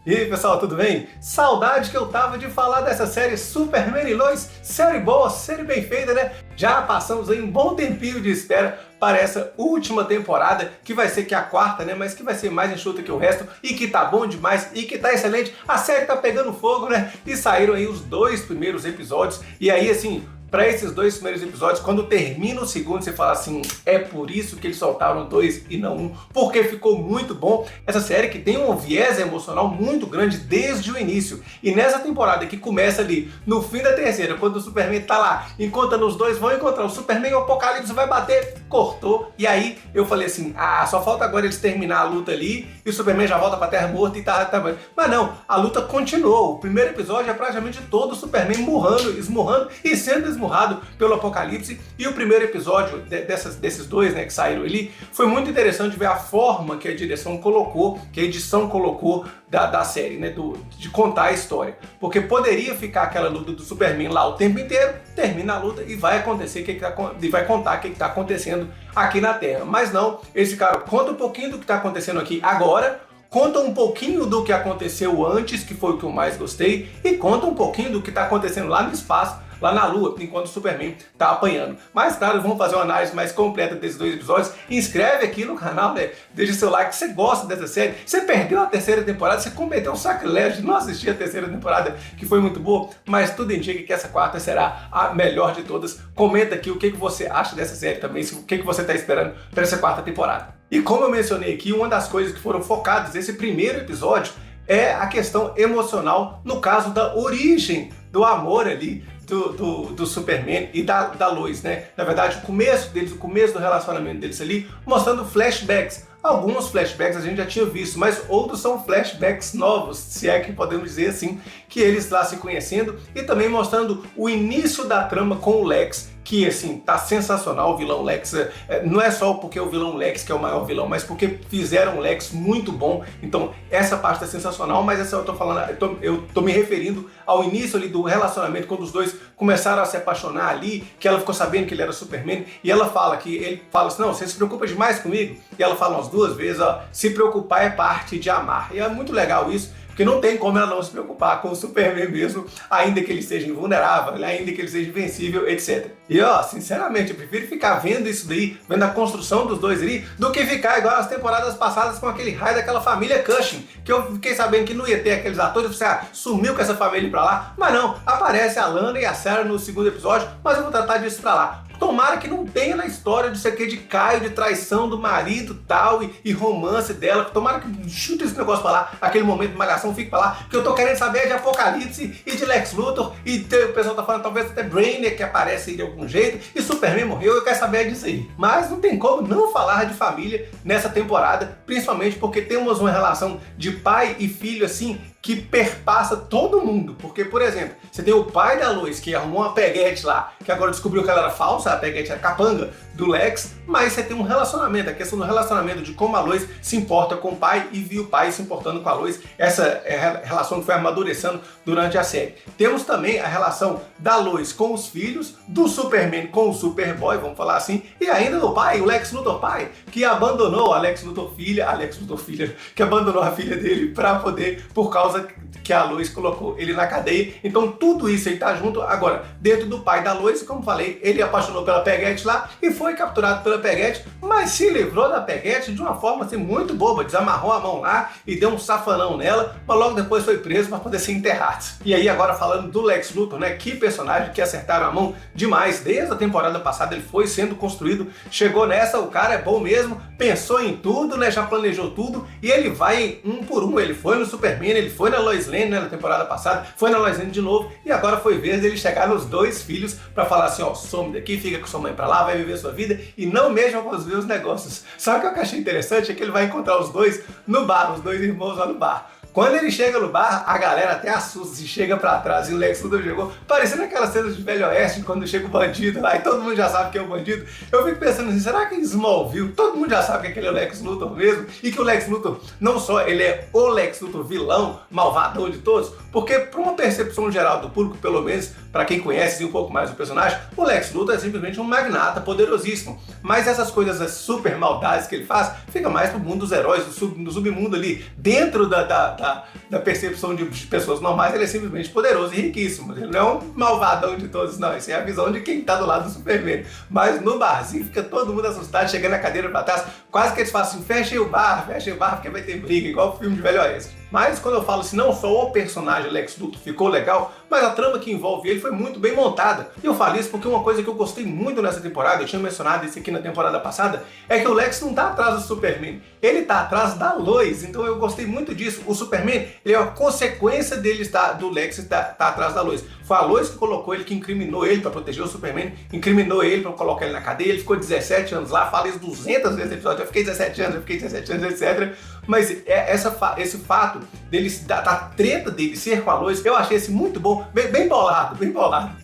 E aí pessoal, tudo bem? Saudade que eu tava de falar dessa série Superman e Lois, série boa, série bem feita, né? Já passamos aí um bom tempinho de espera para essa última temporada, que vai ser a quarta, né? Mas que vai ser mais enxuta que o resto e que tá bom demais e que tá excelente. A série tá pegando fogo, né? E saíram aí os 2 primeiros episódios e aí assim, para esses 2 primeiros episódios, quando termina o segundo, você fala assim, é por isso que eles soltaram 2 e não 1, porque ficou muito bom. Essa série que tem um viés emocional muito grande desde o início. E nessa temporada que começa ali, no fim da terceira, quando o Superman tá lá, encontrando os dois, vão encontrar o Superman e o Apocalipse vai bater, cortou. E aí eu falei assim, só falta agora eles terminar a luta ali e o Superman já volta pra Terra morta e tá. Mas não, a luta continuou. O primeiro episódio é praticamente todo o Superman esmurrando e sendo esmurrado pelo Apocalipse, e o primeiro episódio desses 2, né, que saíram ali, foi muito interessante ver a forma que a direção colocou, que a edição colocou da série, né, de contar a história, porque poderia ficar aquela luta do Superman lá o tempo inteiro, termina a luta e vai acontecer e vai contar o que está acontecendo aqui na Terra, mas não, eles ficaram, conta um pouquinho do que está acontecendo aqui agora, conta um pouquinho do que aconteceu antes, que foi o que eu mais gostei, e conta um pouquinho do que está acontecendo lá no espaço, lá na Lua, enquanto o Superman tá apanhando. Mas claro, vamos fazer uma análise mais completa desses 2 episódios. Inscreve aqui no canal, né? Deixa seu like, você gosta dessa série. Você perdeu a terceira temporada, você cometeu um sacrilégio de não assistir a terceira temporada, que foi muito boa, mas tudo indica que essa quarta será a melhor de todas. Comenta aqui o que você acha dessa série também, o que você tá esperando para essa quarta temporada. E como eu mencionei aqui, uma das coisas que foram focadas nesse primeiro episódio é a questão emocional, no caso da origem do amor ali do Superman e da Lois, né? Na verdade, o começo do relacionamento deles ali, mostrando flashbacks. Alguns flashbacks a gente já tinha visto, mas outros são flashbacks novos, se é que podemos dizer assim, que eles lá se conhecendo e também mostrando o início da trama com o Lex, que assim, tá sensacional o vilão Lex, não é só porque o vilão Lex que é o maior vilão, mas porque fizeram o Lex muito bom, então essa parte tá sensacional, mas essa eu tô falando, eu tô me referindo ao início ali do relacionamento, quando os dois começaram a se apaixonar ali, que ela ficou sabendo que ele era Superman, e ela fala que, ele fala assim, não, você se preocupa demais comigo? E ela fala umas 2 vezes, ó, se preocupar é parte de amar, e é muito legal isso, porque não tem como ela não se preocupar com o Superman mesmo, ainda que ele seja invulnerável, ainda que ele seja invencível, etc. E ó, sinceramente, eu prefiro ficar vendo isso daí, vendo a construção dos dois ali, do que ficar igual as temporadas passadas com aquele raio daquela família Cushing, que eu fiquei sabendo que não ia ter aqueles atores, você sumiu com essa família pra lá, mas não, aparece a Lana e a Sarah no segundo episódio, mas eu vou tratar disso pra lá. Tomara que não tenha na história disso aqui de Caio, de traição do marido tal, e romance dela. Tomara que chuta esse negócio pra lá, aquele momento de malhação fique pra lá, porque eu tô querendo saber de Apocalipse e de Lex Luthor, e o pessoal tá falando talvez até Brainiac que aparece aí de algum jeito, e Superman morreu, eu quero saber disso aí. Mas não tem como não falar de família nessa temporada, principalmente porque temos uma relação de pai e filho assim, que perpassa todo mundo, porque, por exemplo, você tem o pai da Lois, que arrumou uma peguete lá, que agora descobriu que ela era falsa, a peguete era capanga do Lex, mas você tem um relacionamento, a questão do relacionamento, de como a Lois se importa com o pai e viu o pai se importando com a Lois, essa relação que foi amadurecendo durante a série. Temos também a relação da Lois com os filhos, do Superman com o Superboy, vamos falar assim, e ainda do pai, o Lex Luthor pai, que abandonou a Lex Luthor filha, que abandonou a filha dele para poder, por causa que a Lois colocou ele na cadeia. Então tudo isso aí tá junto. Agora, dentro do pai da Lois, como falei, ele apaixonou pela Peguete lá e foi capturado pela Peguete, mas se livrou da Peguete de uma forma assim muito boba, desamarrou a mão lá e deu um safanão nela, mas logo depois foi preso para poder ser enterrado. E aí agora falando do Lex Luthor, né, que personagem que acertaram a mão demais, desde a temporada passada ele foi sendo construído, chegou nessa, o cara é bom mesmo, pensou em tudo, né, já planejou tudo, e ele vai um por um, ele foi no Superman, ele foi na Lois Lane, né, na temporada passada, foi na Lois Lane de novo, e agora foi vez dele chegar nos 2 filhos para falar assim, ó, some daqui, fica com sua mãe pra lá, vai viver sua vida e não mexa com os meus negócios. Só que o que eu achei interessante é que ele vai encontrar os dois no bar, os 2 irmãos lá no bar. Quando ele chega no bar, a galera até assusta, se chega pra trás e o Lex Luthor chegou, parecendo aquelas cenas de Velho Oeste, quando chega o bandido lá e todo mundo já sabe que é o bandido. Eu fico pensando assim, será que em Smallville todo mundo já sabe que aquele é o Lex Luthor mesmo? E que o Lex Luthor, não só ele é o Lex Luthor vilão, malvador de todos, porque para uma percepção geral do público, pelo menos para quem conhece um pouco mais o personagem, o Lex Luthor é simplesmente um magnata poderosíssimo. Mas essas coisas, as super maldades que ele faz, fica mais pro mundo dos heróis, no submundo ali, dentro da da percepção de pessoas normais, ele é simplesmente poderoso e riquíssimo. Ele não é um malvadão de todos, não. Essa é a visão de quem tá do lado do Superman. Mas no barzinho fica todo mundo assustado, chegando na cadeira pra trás. Quase que eles falam assim, fechem o bar, porque vai ter briga, igual o filme de Velho Oeste. Mas quando eu falo assim, não só o personagem Lex Luthor ficou legal, mas a trama que envolve ele foi muito bem montada. E eu falo isso porque uma coisa que eu gostei muito nessa temporada, eu tinha mencionado isso aqui na temporada passada, é que o Lex não tá atrás do Superman, ele tá atrás da Lois. Então eu gostei muito disso. O Superman, ele é uma consequência do Lex estar atrás da Lois. Foi a Lois que colocou ele, que incriminou ele para proteger o Superman, incriminou ele para colocar ele na cadeia, ele ficou 17 anos lá, falei isso 200 vezes no episódio, eu fiquei 17 anos, etc. Mas esse fato da treta dele ser com a Lois, eu achei esse muito bom, bem bolado.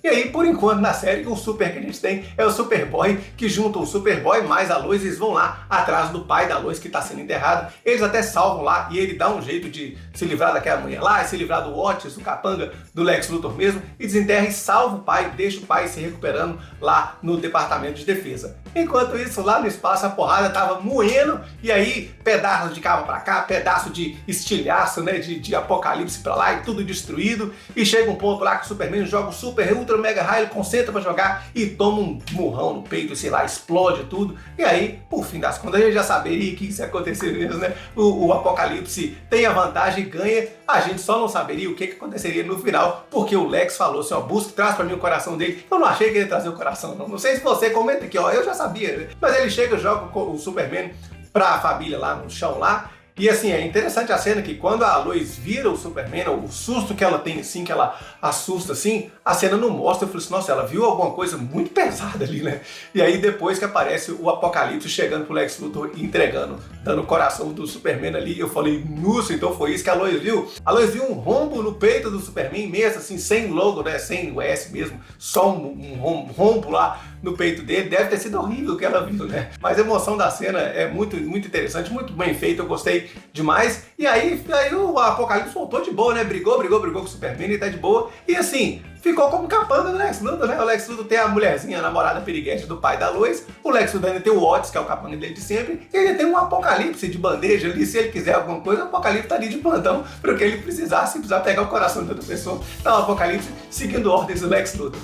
E aí, por enquanto, na série, o super que a gente tem é o Superboy, que junta o Superboy mais a Lois, eles vão lá atrás do pai da Lois, que está sendo enterrado, eles até salvam lá, e ele dá um jeito de se livrar daquela mulher lá, se livrar do Otis, do capanga, do Lex Luthor mesmo, e desenterra e salva o pai, deixa o pai se recuperando lá no Departamento de Defesa. Enquanto isso, lá no espaço, a porrada tava moendo, e aí, pedaços de cabo pra cá, pedaço de estilhaço, né, de apocalipse pra lá, e tudo destruído, e chega um ponto lá que o Superman joga o super, ultra, mega raio, concentra pra jogar, e toma um murrão no peito, sei lá, explode tudo, e aí, por fim das contas, a gente já saberia que isso ia acontecer mesmo, né, o apocalipse tem a vantagem, ganha, a gente só não saberia o que aconteceria no final, porque o Lex falou assim, ó, busca, traz pra mim o coração dele. Eu não achei que ele ia trazer o coração, não sei se você comenta aqui, ó, eu já sabia, né? Mas ele chega, joga o Superman pra família lá no chão lá. E assim, é interessante a cena que quando a Lois vira o Superman, o susto que ela tem assim, que ela assusta assim, a cena não mostra. Eu falei assim, nossa, ela viu alguma coisa muito pesada ali, né? E aí depois que aparece o Apocalipse chegando pro Lex Luthor e entregando, dando o coração do Superman ali, eu falei, nossa, então foi isso que a Lois viu? A Lois viu um rombo no peito do Superman mesmo, assim, sem logo, né? Sem o S mesmo, só um rombo lá no peito dele. Deve ter sido horrível o que ela viu, né? Mas a emoção da cena é muito interessante, muito bem feita, eu gostei demais. E aí o Apocalipse voltou de boa, né? Brigou com o Superman e tá de boa. E assim, ficou como capanga do Lex Luthor, né? O Lex Luthor tem a mulherzinha, a namorada piriguete do pai da Lois. O Lex Luthor ainda tem o Otis, que é o capanga dele de sempre. E ele tem um Apocalipse de bandeja ali. Se ele quiser alguma coisa, o Apocalipse tá ali de plantão para o que ele precisar, se precisar pegar o coração de outra pessoa. Então o Apocalipse seguindo ordens do Lex Luthor.